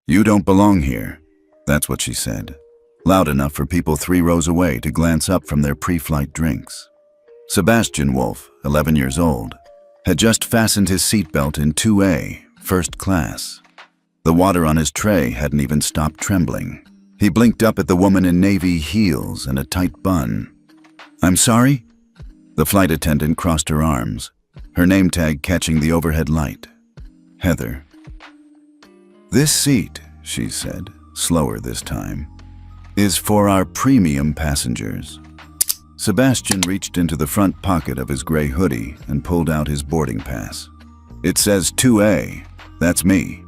"You don't belong here." That's what she said, loud enough for people 3 rows away to glance up from their pre-flight drinks. Sebastian Wolf, 11 years old, had just fastened his seatbelt in 2A, first class. The water on his tray hadn't even stopped trembling. He blinked up at the woman in navy heels and a tight bun. "I'm sorry?" The flight attendant crossed her arms, her name tag catching the overhead light. "Heather." "This seat," she said, slower this time, "is for our premium passengers." Sebastian reached into the front pocket of his gray hoodie and pulled out his boarding pass. "It says 2A. That's me."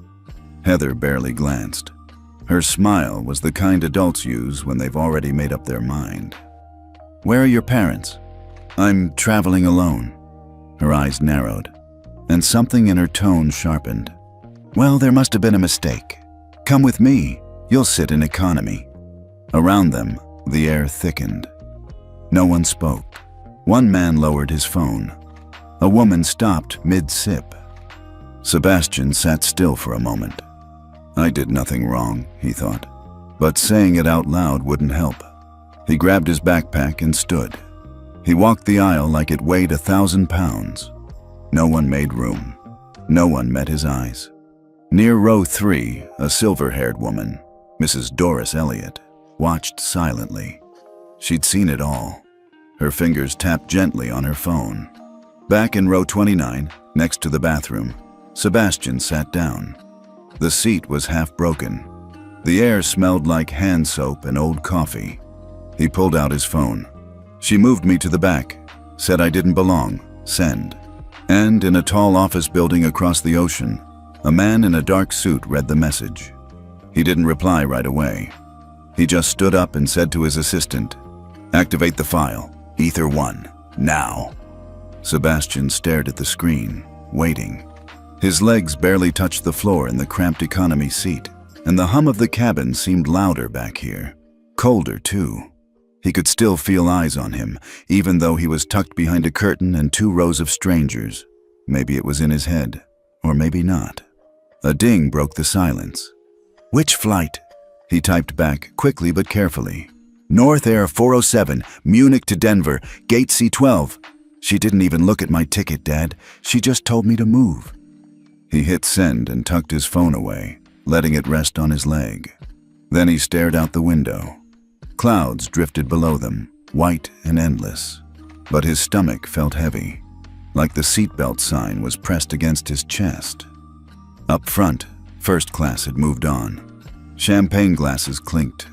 Heather barely glanced. Her smile was the kind adults use when they've already made up their mind. "Where are your parents?" "I'm traveling alone." Her eyes narrowed, and something in her tone sharpened. "Well, there must have been a mistake. Come with me. You'll sit in economy." Around them, the air thickened. No one spoke. One man lowered his phone. A woman stopped mid-sip. Sebastian sat still for a moment. I did nothing wrong, he thought, but saying it out loud wouldn't help. He grabbed his backpack and stood. He walked the aisle like it weighed 1,000 pounds. No one made room. No one met his eyes. Near row 3, a silver-haired woman, Mrs. Doris Elliott, watched silently. She'd seen it all. Her fingers tapped gently on her phone. Back in row 29, next to the bathroom, Sebastian sat down. The seat was half broken. The air smelled like hand soap and old coffee. He pulled out his phone. "She moved me to the back, said I didn't belong, send." And in a tall office building across the ocean, a man in a dark suit read the message. He didn't reply right away. He just stood up and said to his assistant, "Activate the file, Ether 1, now." Sebastian stared at the screen, waiting. His legs barely touched the floor in the cramped economy seat, and the hum of the cabin seemed louder back here. Colder, too. He could still feel eyes on him, even though he was tucked behind a curtain and 2 rows of strangers. Maybe it was in his head, or maybe not. A ding broke the silence. "Which flight?" He typed back, quickly but carefully. "North Air 407, Munich to Denver, gate C12. She didn't even look at my ticket, Dad. She just told me to move." He hit send and tucked his phone away, letting it rest on his leg. Then he stared out the window. Clouds drifted below them, white and endless. But his stomach felt heavy, like the seatbelt sign was pressed against his chest. Up front, first class had moved on. Champagne glasses clinked.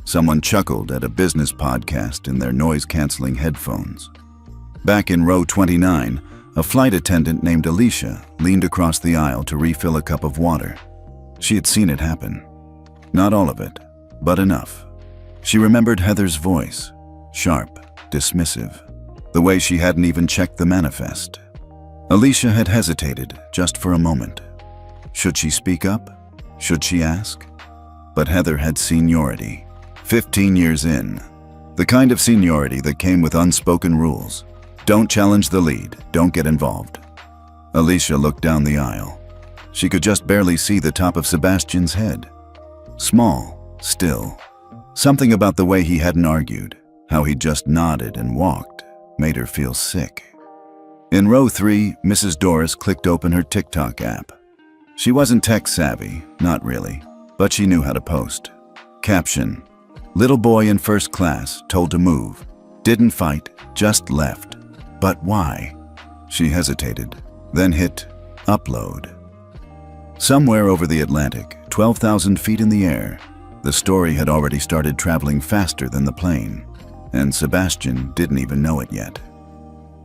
Someone chuckled at a business podcast in their noise-canceling headphones. Back in row 29, a flight attendant named Alicia leaned across the aisle to refill a cup of water. She had seen it happen. Not all of it, but enough. She remembered Heather's voice, sharp, dismissive, the way she hadn't even checked the manifest. Alicia had hesitated just for a moment. Should she speak up? Should she ask? But Heather had seniority, 15 years in. The kind of seniority that came with unspoken rules. Don't challenge the lead, don't get involved. Alicia looked down the aisle. She could just barely see the top of Sebastian's head. Small, still. Something about the way he hadn't argued, how he just nodded and walked, made her feel sick. In row 3, Mrs. Doris clicked open her TikTok app. She wasn't tech-savvy, not really, but she knew how to post. Caption: "Little boy in first class told to move. Didn't fight, just left. But why?" She hesitated, then hit upload. Somewhere over the Atlantic, 12,000 feet in the air, the story had already started traveling faster than the plane, and Sebastian didn't even know it yet.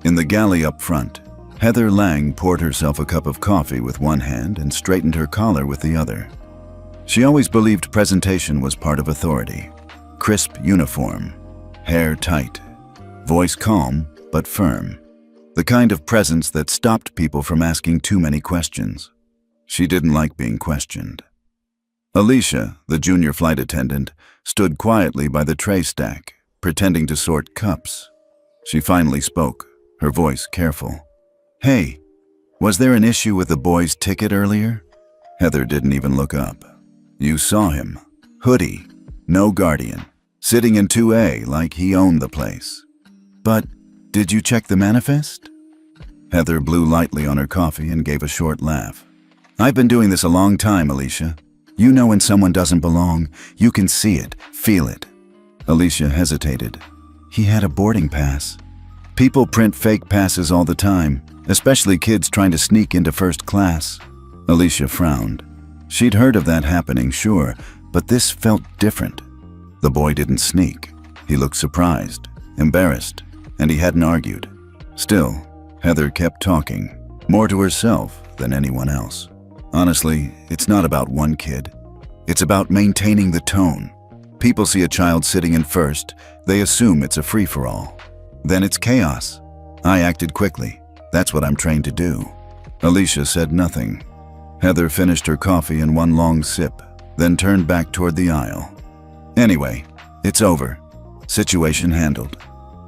In the galley up front, Heather Lang poured herself a cup of coffee with one hand and straightened her collar with the other. She always believed presentation was part of authority. Crisp uniform, hair tight, voice calm but firm. The kind of presence that stopped people from asking too many questions. She didn't like being questioned. Alicia, the junior flight attendant, stood quietly by the tray stack, pretending to sort cups. She finally spoke, her voice careful. "Hey, was there an issue with the boy's ticket earlier?" Heather didn't even look up. You saw him. Hoodie, no guardian, sitting in 2A like he owned the place. But did you check the manifest? Heather blew lightly on her coffee and gave a short laugh. I've been doing this a long time, Alicia. You know when someone doesn't belong, you can see it, feel it. Alicia hesitated. He had a boarding pass. People print fake passes all the time, especially kids trying to sneak into first class. Alicia frowned. She'd heard of that happening, sure, but this felt different. The boy didn't sneak. He looked surprised, embarrassed, and he hadn't argued. Still, Heather kept talking, more to herself than anyone else. Honestly, it's not about one kid. It's about maintaining the tone. People see a child sitting in first, they assume it's a free-for-all. Then it's chaos. I acted quickly. That's what I'm trained to do. Alicia said nothing. Heather finished her coffee in one long sip, then turned back toward the aisle. Anyway, it's over. Situation handled.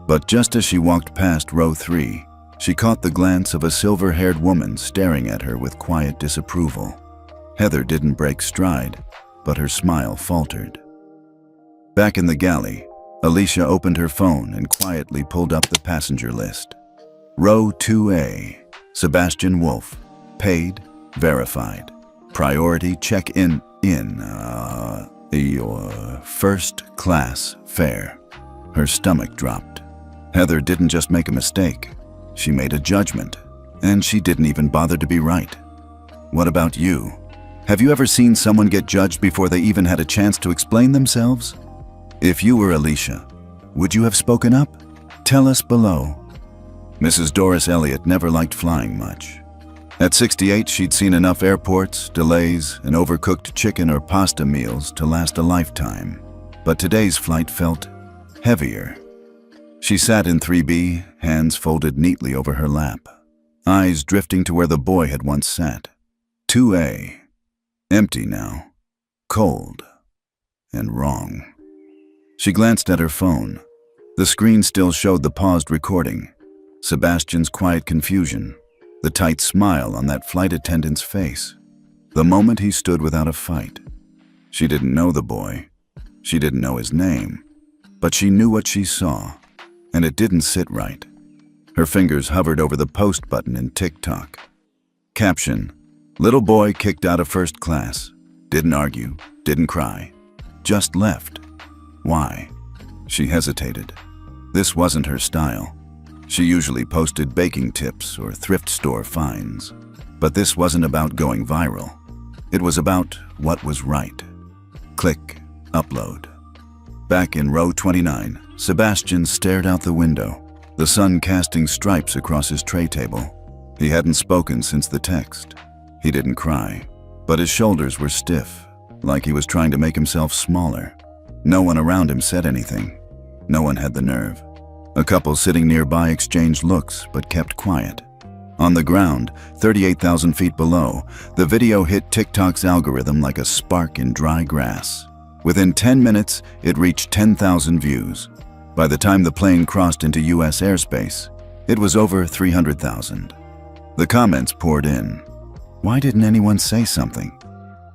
But just as she walked past row 3, she caught the glance of a silver-haired woman staring at her with quiet disapproval. Heather didn't break stride, but her smile faltered. Back in the galley, Alicia opened her phone and quietly pulled up the passenger list. Row 2A, Sebastian Wolf, paid, verified. Priority check-in your first-class fare. Her stomach dropped. Heather didn't just make a mistake. She made a judgment, and she didn't even bother to be right. What about you? Have you ever seen someone get judged before they even had a chance to explain themselves? If you were Alicia, would you have spoken up? Tell us below. Mrs. Doris Elliott never liked flying much. At 68, she'd seen enough airports, delays, and overcooked chicken or pasta meals to last a lifetime. But today's flight felt heavier. She sat in 3B, hands folded neatly over her lap, eyes drifting to where the boy had once sat. 2A. Empty now. Cold. And wrong. She glanced at her phone. The screen still showed the paused recording, Sebastian's quiet confusion, the tight smile on that flight attendant's face, the moment he stood without a fight. She didn't know the boy. She didn't know his name. But she knew what she saw, and it didn't sit right. Her fingers hovered over the post button in TikTok. Caption: little boy kicked out of first class. Didn't argue, didn't cry, just left. Why? She hesitated. This wasn't her style. She usually posted baking tips or thrift store finds. But this wasn't about going viral. It was about what was right. Click, upload. Back in row 29, Sebastian stared out the window, the sun casting stripes across his tray table. He hadn't spoken since the text. He didn't cry, but his shoulders were stiff, like he was trying to make himself smaller. No one around him said anything. No one had the nerve. A couple sitting nearby exchanged looks, but kept quiet. On the ground, 38,000 feet below, the video hit TikTok's algorithm like a spark in dry grass. Within 10 minutes, it reached 10,000 views. By the time the plane crossed into U.S. airspace, it was over 300,000. The comments poured in. Why didn't anyone say something?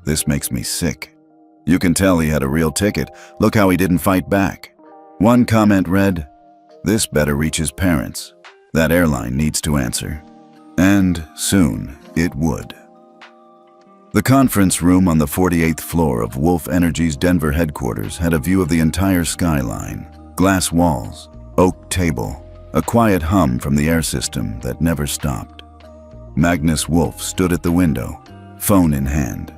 This makes me sick. You can tell he had a real ticket. Look how he didn't fight back. One comment read, "This better reach his parents. That airline needs to answer." And soon it would. The conference room on the 48th floor of Wolf Energy's Denver headquarters had a view of the entire skyline. Glass walls, oak table, a quiet hum from the air system that never stopped. Magnus Wolf stood at the window, phone in hand,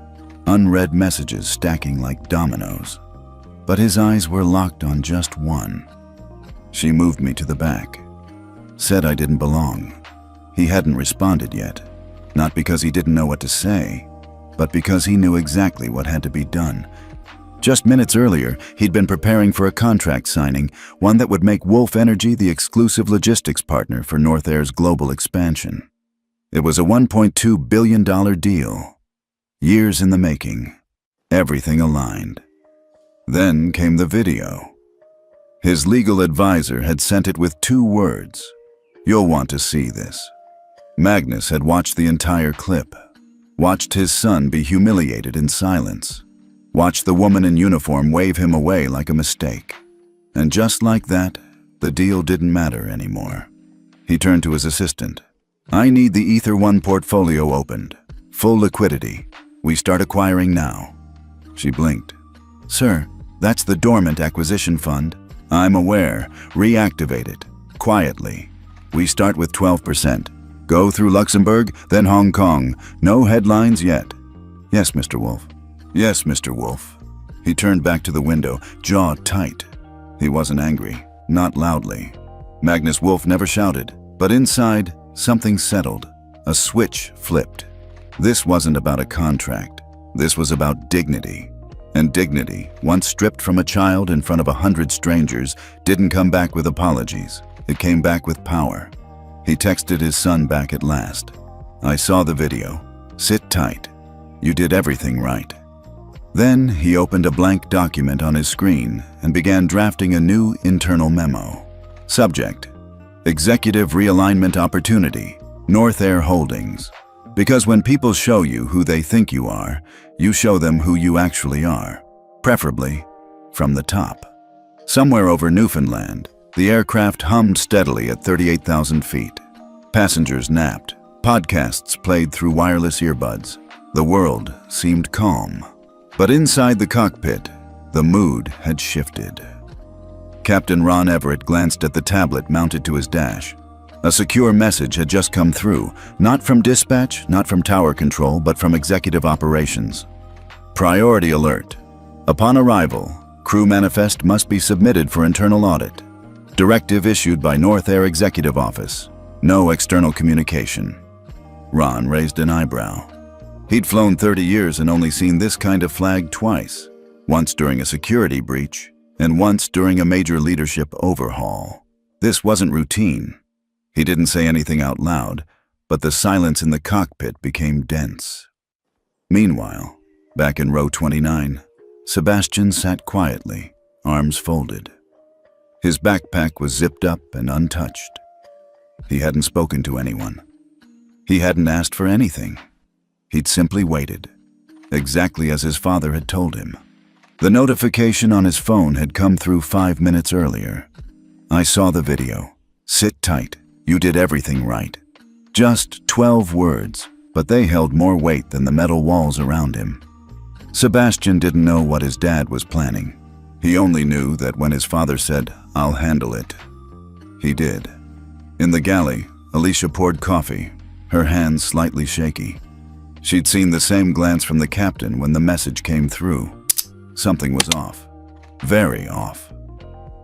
unread messages stacking like dominoes. But his eyes were locked on just one. She moved me to the back. Said I didn't belong. He hadn't responded yet. Not because he didn't know what to say, but because he knew exactly what had to be done. Just minutes earlier, he'd been preparing for a contract signing, one that would make Wolf Energy the exclusive logistics partner for North Air's global expansion. It was a $1.2 billion deal. Years in the making. Everything aligned. Then came the video. His legal advisor had sent it with 2 words. You'll want to see this. Magnus had watched the entire clip. Watched his son be humiliated in silence. watched the woman in uniform wave him away like a mistake. And just like that, the deal didn't matter anymore. He turned to his assistant. "I need the Ether 1 portfolio opened. Full liquidity. We start acquiring now." She blinked. "Sir, that's the dormant acquisition fund." "I'm aware. Reactivate it. Quietly. We start with 12%. Go through Luxembourg, then Hong Kong. No headlines yet." "Yes, Mr. Wolf." "Yes, Mr. Wolf." He turned back to the window, jaw tight. He wasn't angry, not loudly. Magnus Wolf never shouted, but inside, something settled. A switch flipped. This wasn't about a contract. This was about dignity. And dignity, once stripped from a child in front of 100 strangers, didn't come back with apologies. It came back with power. He texted his son back at last. "I saw the video. Sit tight. You did everything right." Then he opened a blank document on his screen and began drafting a new internal memo. Subject: Executive Realignment Opportunity, North Air Holdings. Because when people show you who they think you are, you show them who you actually are, preferably from the top. Somewhere over Newfoundland, the aircraft hummed steadily at 38,000 feet. Passengers napped. Podcasts played through wireless earbuds. The world seemed calm. But inside the cockpit, the mood had shifted. Captain Ron Everett glanced at the tablet mounted to his dash. A secure message had just come through, not from dispatch, not from tower control, but from executive operations. Priority alert. Upon arrival, crew manifest must be submitted for internal audit. Directive issued by North Air Executive Office. No external communication. Ron raised an eyebrow. He'd flown 30 years and only seen this kind of flag twice. Once during a security breach, and once during a major leadership overhaul. This wasn't routine. He didn't say anything out loud, but the silence in the cockpit became dense. Meanwhile, back in row 29, Sebastian sat quietly, arms folded. His backpack was zipped up and untouched. He hadn't spoken to anyone. He hadn't asked for anything. He'd simply waited, exactly as his father had told him. The notification on his phone had come through 5 minutes earlier. "I saw the video. Sit tight. You did everything right." Just 12 words, but they held more weight than the metal walls around him. Sebastian didn't know what his dad was planning. He only knew that when his father said, "I'll handle it," he did. In the galley, Alicia poured coffee, her hands slightly shaky. She'd seen the same glance from the captain when the message came through. Something was off. Very off.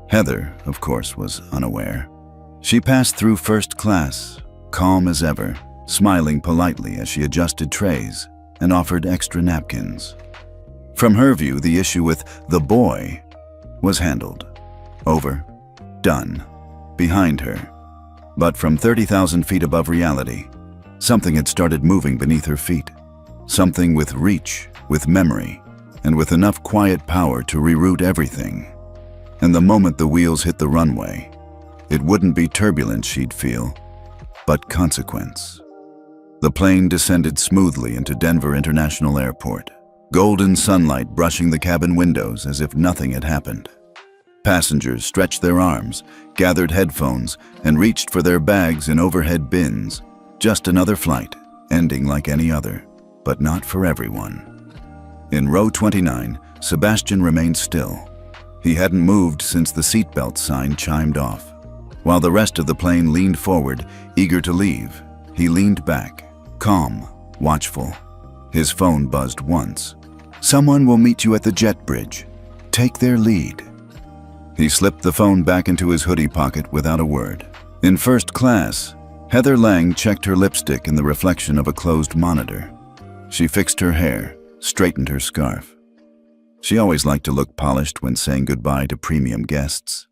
Heather, of course, was unaware. She passed through first class, calm as ever, smiling politely as she adjusted trays and offered extra napkins. From her view, the issue with the boy was handled. Over. Done. Behind her. But from 30,000 feet above reality, something had started moving beneath her feet. Something with reach, with memory, and with enough quiet power to reroute everything. And the moment the wheels hit the runway, it wouldn't be turbulence she'd feel, but consequence. The plane descended smoothly into Denver International Airport, golden sunlight brushing the cabin windows as if nothing had happened. Passengers stretched their arms, gathered headphones, and reached for their bags in overhead bins. Just another flight, ending like any other, but not for everyone. In row 29, Sebastian remained still. He hadn't moved since the seatbelt sign chimed off. While the rest of the plane leaned forward, eager to leave, he leaned back, calm, watchful. His phone buzzed once. "Someone will meet you at the jet bridge. Take their lead." He slipped the phone back into his hoodie pocket without a word. In first class, Heather Lang checked her lipstick in the reflection of a closed monitor. She fixed her hair, straightened her scarf. She always liked to look polished when saying goodbye to premium guests.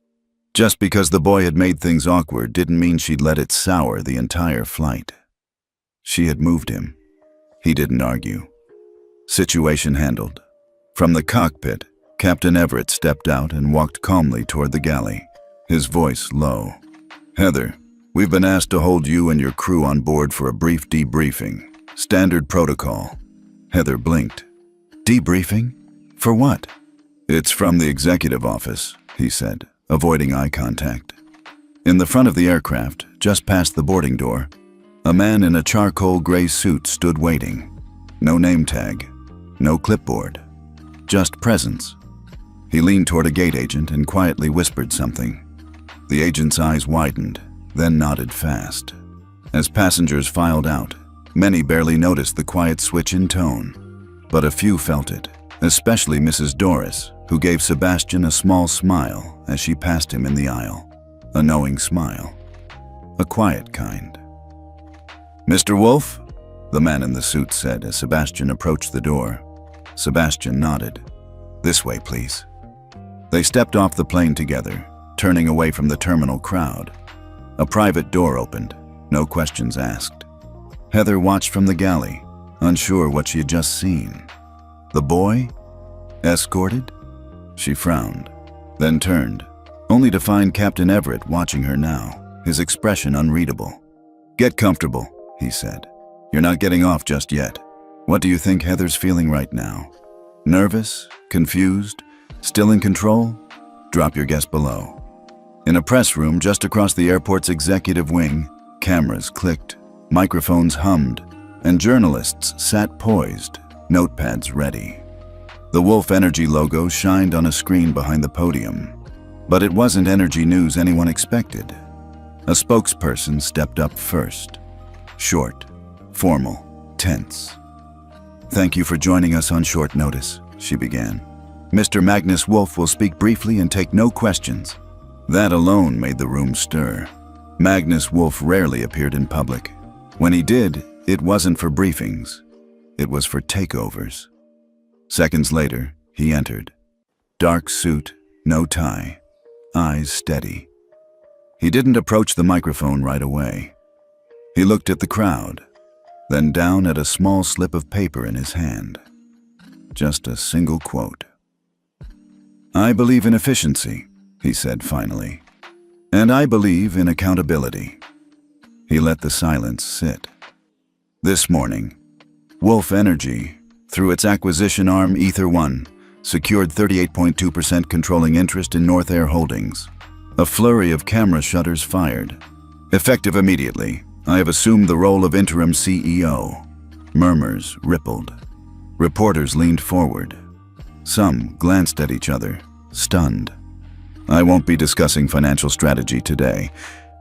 Just because the boy had made things awkward didn't mean she'd let it sour the entire flight. She had moved him. He didn't argue. Situation handled. From the cockpit, Captain Everett stepped out and walked calmly toward the galley, his voice low. "Heather, we've been asked to hold you and your crew on board for a brief debriefing. Standard protocol." Heather blinked. "Debriefing? For what? It's from the executive office, he said, avoiding eye contact. In the front of the aircraft, just past the boarding door, a man in a charcoal gray suit stood waiting. No name tag, no clipboard, just presence. He leaned toward a gate agent and quietly whispered something. The agent's eyes widened, then nodded fast. As passengers filed out, many barely noticed the quiet switch in tone, but a few felt it, especially Mrs. Doris, who gave Sebastian a small smile as she passed him in the aisle. A knowing smile. A quiet kind. "Mr. Wolf?" the man in the suit said as Sebastian approached the door. Sebastian nodded. "This way, please." They stepped off the plane together, turning away from the terminal crowd. A private door opened, no questions asked. Heather watched from the galley, unsure what she had just seen. The boy? Escorted? She frowned, then turned, only to find Captain Everett watching her now, his expression unreadable. "Get comfortable," he said. "You're not getting off just yet. What do you think Heather's feeling right now? Nervous? Confused? Still in control? Drop your guess below." In a press room just across the airport's executive wing, cameras clicked, microphones hummed, and journalists sat poised, notepads ready. The Wolf Energy logo shined on a screen behind the podium. But it wasn't energy news anyone expected. A spokesperson stepped up first. Short, formal, tense. "Thank you for joining us on short notice," she began. "Mr. Magnus Wolf will speak briefly and take no questions." That alone made the room stir. Magnus Wolf rarely appeared in public. When he did, it wasn't for briefings. It was for takeovers. Seconds later, he entered. Dark suit, no tie, eyes steady. He didn't approach the microphone right away. He looked at the crowd, then down at a small slip of paper in his hand. Just a single quote. "I believe in efficiency," he said finally. "And I believe in accountability." He let the silence sit. This morning, Wolf Energy, through its acquisition arm Ether One, secured 38.2% controlling interest in North Air Holdings. A flurry of camera shutters fired. "Effective immediately, I have assumed the role of interim CEO." Murmurs rippled. Reporters leaned forward. Some glanced at each other, stunned. "I won't be discussing financial strategy today.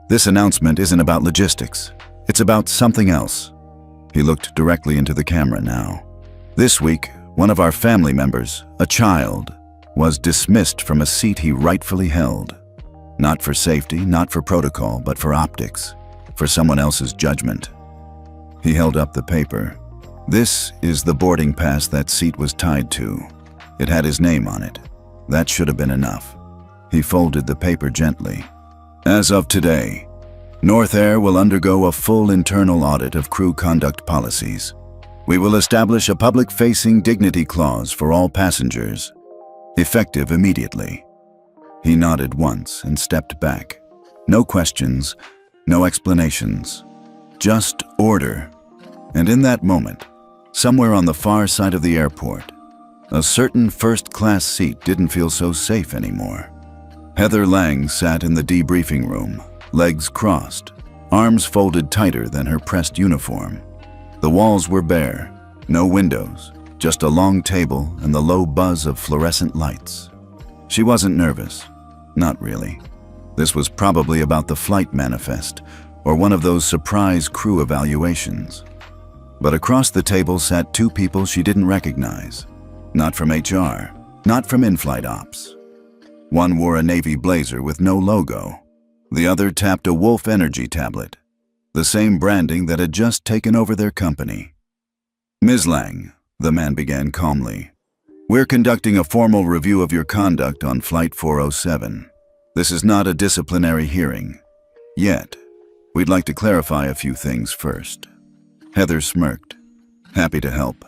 This announcement isn't about logistics. It's about something else." He looked directly into the camera now. "This week, one of our family members, a child, was dismissed from a seat he rightfully held. Not for safety, not for protocol, but for optics, for someone else's judgment." He held up the paper. "This is the boarding pass that seat was tied to. It had his name on it. That should have been enough." He folded the paper gently. "As of today, North Air will undergo a full internal audit of crew conduct policies. We will establish a public-facing dignity clause for all passengers, effective immediately." He nodded once and stepped back. No questions, no explanations, just order. And in that moment, somewhere on the far side of the airport, a certain first-class seat didn't feel so safe anymore. Heather Lang sat in the debriefing room, legs crossed, arms folded tighter than her pressed uniform. The walls were bare, no windows, just a long table and the low buzz of fluorescent lights. She wasn't nervous, not really. This was probably about the flight manifest or one of those surprise crew evaluations. But across the table sat two people she didn't recognize. Not from HR, not from in-flight ops. One wore a navy blazer with no logo. The other tapped a Wolf Energy tablet, the same branding that had just taken over their company. "Ms. Lang," the man began calmly, "we're conducting a formal review of your conduct on Flight 407. This is not a disciplinary hearing. Yet, we'd like to clarify a few things first." Heather smirked. "Happy to help."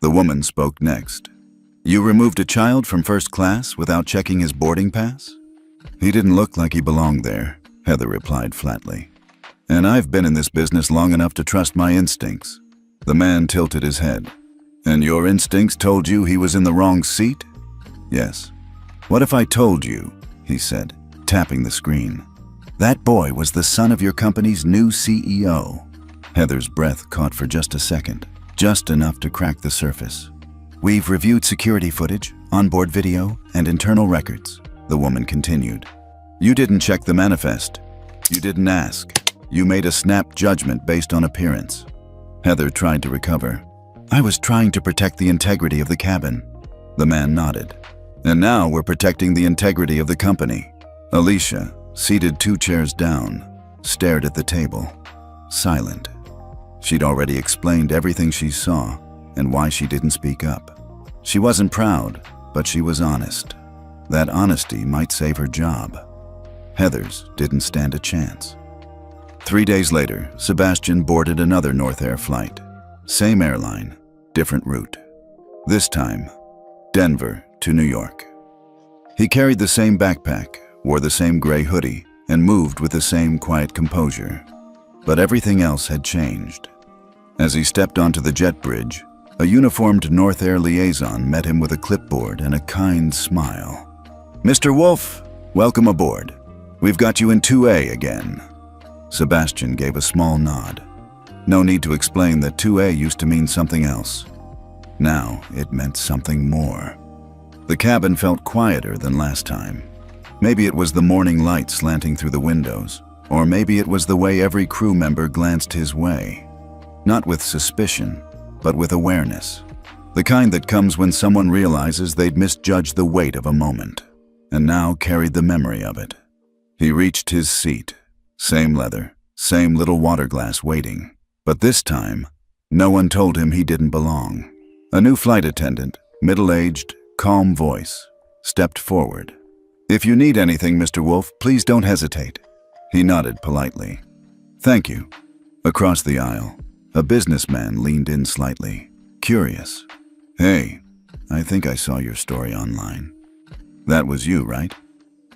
The woman spoke next. "You removed a child from first class without checking his boarding pass?" "He didn't look like he belonged there," Heather replied flatly. "And I've been in this business long enough to trust my instincts." The man tilted his head. And your instincts told you he was in the wrong seat? Yes. What if I told you, he said, tapping the screen. That boy was the son of your company's new CEO. Heather's breath caught for just a second, just enough to crack the surface. We've reviewed security footage, onboard video, and internal records, the woman continued. You didn't check the manifest. You didn't ask. You made a snap judgment based on appearance. Heather tried to recover. I was trying to protect the integrity of the cabin. The man nodded. And now we're protecting the integrity of the company. Alicia, seated 2 chairs down, stared at the table, silent. She'd already explained everything she saw and why she didn't speak up. She wasn't proud, but she was honest. That honesty might save her job. Heather's didn't stand a chance. 3 days later, Sebastian boarded another North Air flight. Same airline, different route. This time, Denver to New York. He carried the same backpack, wore the same gray hoodie, and moved with the same quiet composure. But everything else had changed. As he stepped onto the jet bridge, a uniformed North Air liaison met him with a clipboard and a kind smile. Mr. Wolf, welcome aboard. We've got you in 2A again. Sebastian gave a small nod. No need to explain that 2A used to mean something else. Now it meant something more. The cabin felt quieter than last time. Maybe it was the morning light slanting through the windows, or maybe it was the way every crew member glanced his way. Not with suspicion, but with awareness. The kind that comes when someone realizes they'd misjudged the weight of a moment, and now carried the memory of it. He reached his seat. Same leather, same little water glass waiting. But this time, no one told him he didn't belong. A new flight attendant, middle-aged, calm voice, stepped forward. If you need anything, Mr. Wolf, please don't hesitate. He nodded politely. Thank you. Across the aisle, a businessman leaned in slightly, curious. Hey, I think I saw your story online. That was you, right?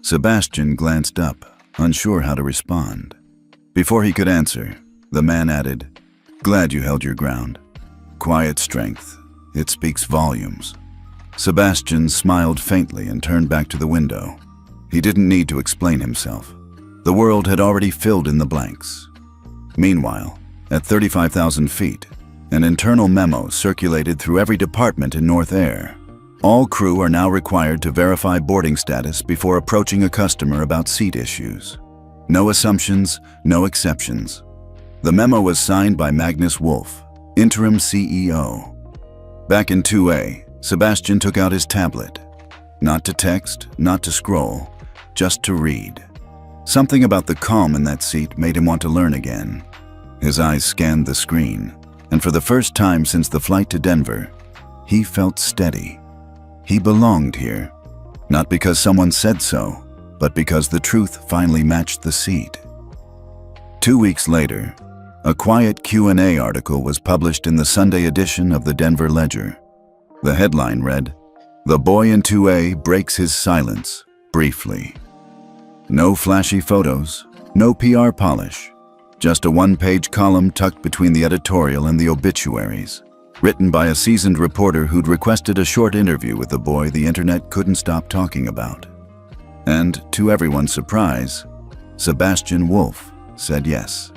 Sebastian glanced up, unsure how to respond. Before he could answer, the man added, Glad you held your ground. Quiet strength. It speaks volumes. Sebastian smiled faintly and turned back to the window. He didn't need to explain himself. The world had already filled in the blanks. Meanwhile, at 35,000 feet, an internal memo circulated through every department in North Air. All crew are now required to verify boarding status before approaching a customer about seat issues. No assumptions, no exceptions. The memo was signed by Magnus Wolf, interim CEO. Back in 2A, Sebastian took out his tablet. Not to text, not to scroll, just to read. Something about the calm in that seat made him want to learn again. His eyes scanned the screen, and for the first time since the flight to Denver, he felt steady. He belonged here, not because someone said so, but because the truth finally matched the seat. 2 weeks later, a quiet Q&A article was published in the Sunday edition of the Denver Ledger. The headline read, "The boy in 2A breaks his silence, briefly." No flashy photos, no PR polish, just a one-page column tucked between the editorial and the obituaries, written by a seasoned reporter who'd requested a short interview with the boy the internet couldn't stop talking about. And, to everyone's surprise, Sebastian Wolf said yes.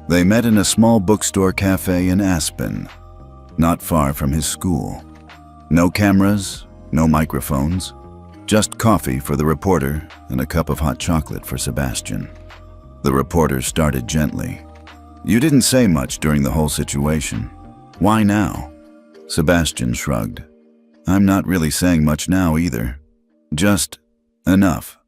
They met in a small bookstore cafe in Aspen, not far from his school. No cameras, no microphones, just coffee for the reporter and a cup of hot chocolate for Sebastian. The reporter started gently. "You didn't say much during the whole situation. Why now?" Sebastian shrugged. "I'm not really saying much now either. Just enough."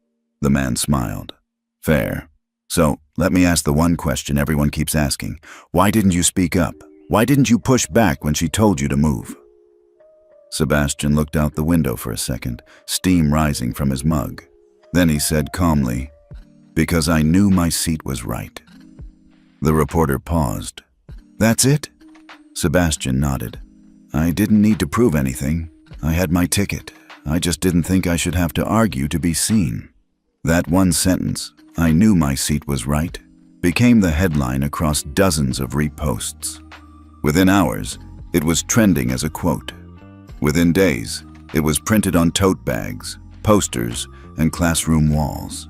The man smiled. "Fair. So, let me ask the one question everyone keeps asking. Why didn't you speak up? Why didn't you push back when she told you to move?" Sebastian looked out the window for a second, steam rising from his mug. Then he said calmly, "Because I knew my seat was right." The reporter paused. "That's it?" Sebastian nodded. "I didn't need to prove anything. I had my ticket. I just didn't think I should have to argue to be seen." That one sentence, "I knew my seat was right," became the headline across dozens of reposts. Within hours, It was trending as a quote. Within days, it was printed on tote bags, posters, and classroom walls.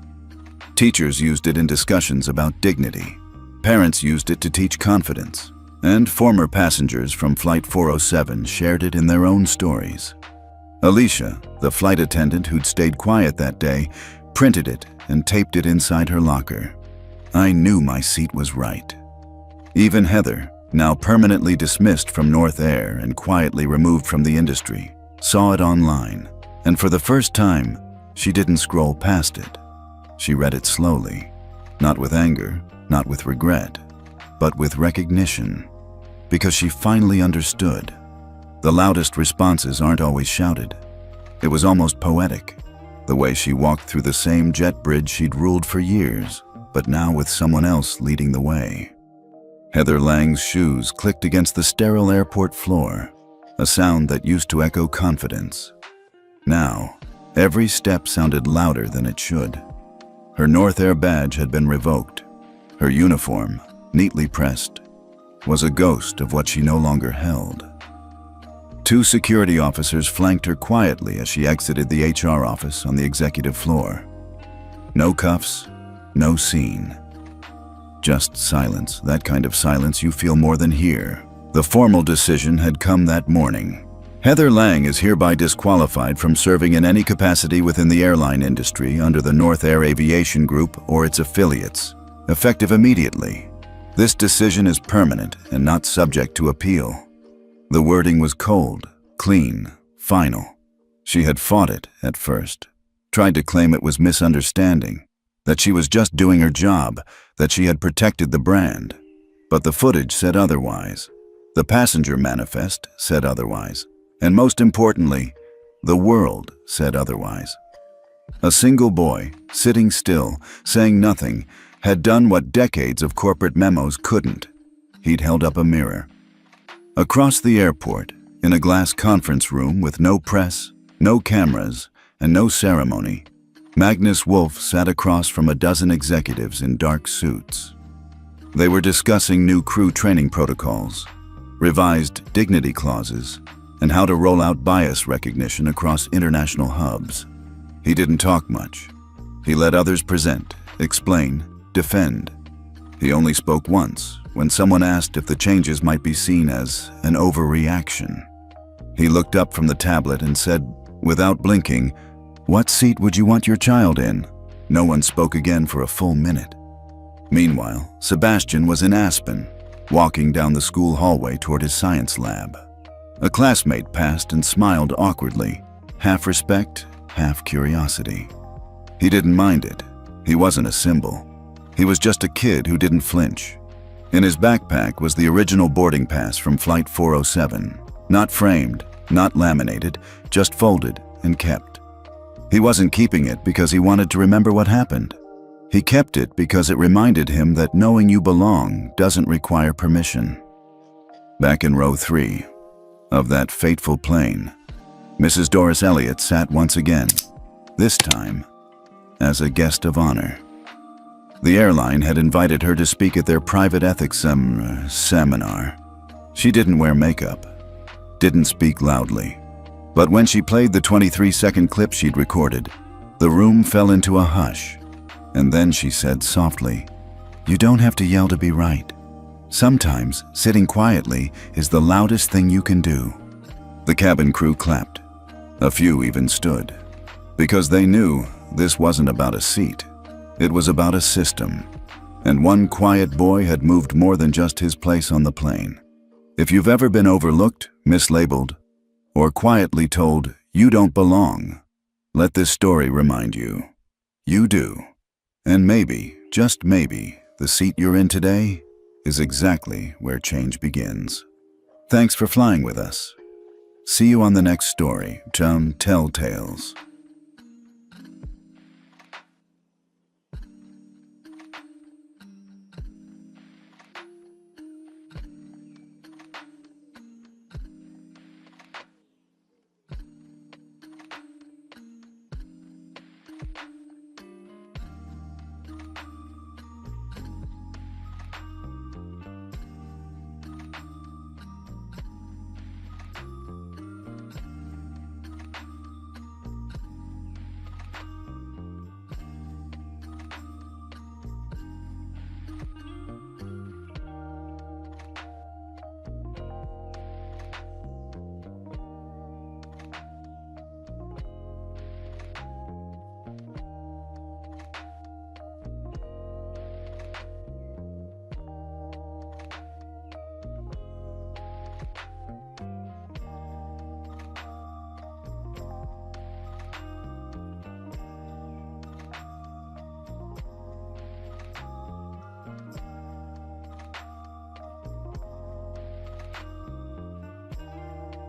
Teachers used it in discussions about dignity. Parents used it to teach confidence. And former passengers from Flight 407 shared it in their own stories. Alicia, the flight attendant who'd stayed quiet that day, printed it and taped it inside her locker. I knew my seat was right. Even Heather, now permanently dismissed from North Air and quietly removed from the industry, saw it online, and for the first time, she didn't scroll past it. She read it slowly, not with anger, not with regret, but with recognition, because she finally understood. The loudest responses aren't always shouted. It was almost poetic, the way she walked through the same jet bridge she'd ruled for years, but now with someone else leading the way. Heather Lang's shoes clicked against the sterile airport floor, a sound that used to echo confidence. Now, every step sounded louder than it should. Her North Air badge had been revoked. Her uniform, neatly pressed, was a ghost of what she no longer held. 2 security officers flanked her quietly as she exited the HR office on the executive floor. No cuffs, no scene. Just silence, that kind of silence you feel more than hear. The formal decision had come that morning. Heather Lang is hereby disqualified from serving in any capacity within the airline industry under the North Air Aviation Group or its affiliates, effective immediately. This decision is permanent and not subject to appeal. The wording was cold, clean, final. She had fought it at first, tried to claim it was misunderstanding, that she was just doing her job, that she had protected the brand. But the footage said otherwise. The passenger manifest said otherwise. And most importantly, the world said otherwise. A single boy, sitting still, saying nothing, had done what decades of corporate memos couldn't. He'd held up a mirror. Across the airport, in a glass conference room with no press, no cameras, and no ceremony, Magnus Wolf sat across from a dozen executives in dark suits. They were discussing new crew training protocols, revised dignity clauses, and how to roll out bias recognition across international hubs. He didn't talk much. He let others present, explain, defend. He only spoke once, when someone asked if the changes might be seen as an overreaction. He looked up from the tablet and said, without blinking, "What seat would you want your child in?" No one spoke again for a full minute. Meanwhile, Sebastian was in Aspen, walking down the school hallway toward his science lab. A classmate passed and smiled awkwardly, half respect, half curiosity. He didn't mind it. He wasn't a symbol. He was just a kid who didn't flinch. In his backpack was the original boarding pass from Flight 407, not framed, not laminated, just folded and kept. He wasn't keeping it because he wanted to remember what happened. He kept it because it reminded him that knowing you belong doesn't require permission. Back in row 3 of that fateful plane, Mrs. Doris Elliott sat once again, this time as a guest of honor. The airline had invited her to speak at their private ethics seminar. She didn't wear makeup, didn't speak loudly. But when she played the 23-second clip she'd recorded, the room fell into a hush. And then she said softly, "You don't have to yell to be right. Sometimes sitting quietly is the loudest thing you can do." The cabin crew clapped. A few even stood, because they knew this wasn't about a seat. It was about a system, and one quiet boy had moved more than just his place on the plane. If you've ever been overlooked, mislabeled, or quietly told you don't belong, let this story remind you, you do. And maybe, just maybe, the seat you're in today is exactly where change begins. Thanks for flying with us. See you on the next story, Tell Tales.